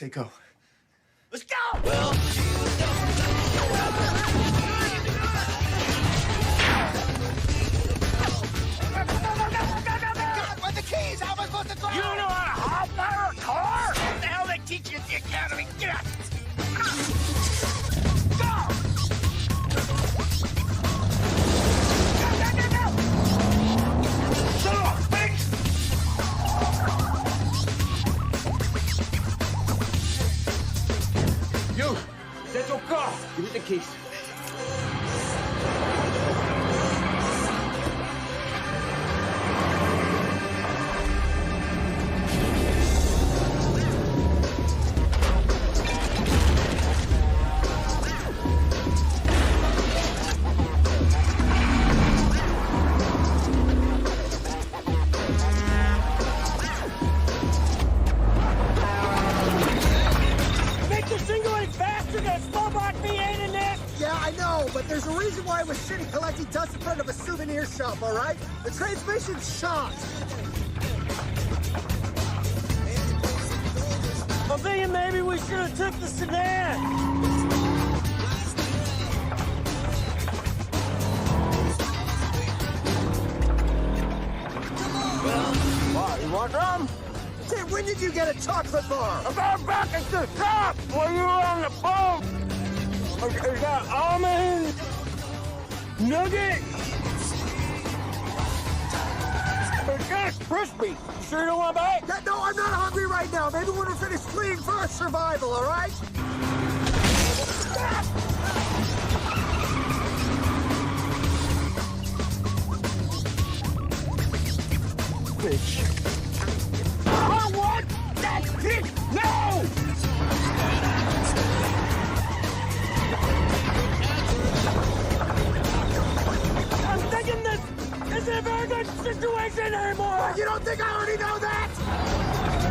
They go. Let's go! Well, Where the keys? How am I supposed to drive? you don't know how to hotwire a car? What the hell they teach you at the academy? Get out! Go! Go! Son of a bitch! You! That's your car! Give me the keys. Make this thing go any faster than a Starbucks V8 in there! Yeah, I know, but there's a reason why I was sitting collecting dust in front of a souvenir shop, all right? The transmission's shot. I'm thinking maybe we should have took the sedan. What, you want some? Hey, when did you get a chocolate bar? I got back at the top while you were on the phone. I got almond nugget. It's kind of crispy. You sure you don't want to bite? Yeah, no, I'm not hungry right now. Maybe when we're finished fleeing for our survival, all right? Bitch. I want that pig now! I'm thinking this isn't a very good situation anymore! You don't think I already know that?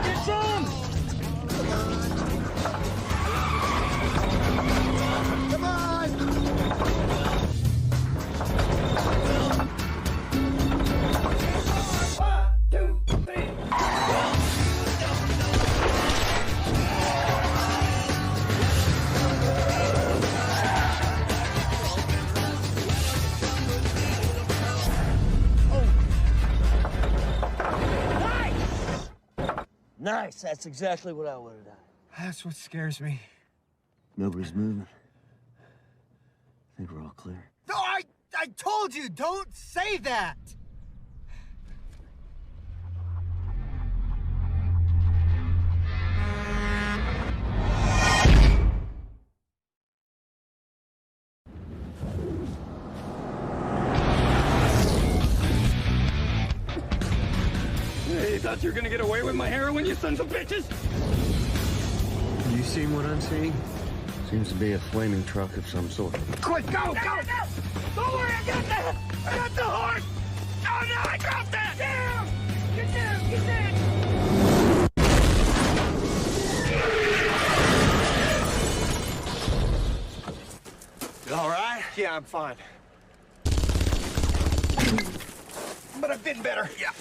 Get some! Come on! Nice, that's exactly what I would have done. That's what scares me. Nobody's moving. I think we're all clear. No, I told you, don't say that! You thought you were gonna get away with my heroin, you sons of bitches? You seen what I'm seeing? Seems to be a flaming truck of some sort. Quick, go, go! Don't worry, I got that! I got the horse! Oh no, I dropped that! Down! Get down, get down! You all right? Yeah, I'm fine. But I've been better. Yeah.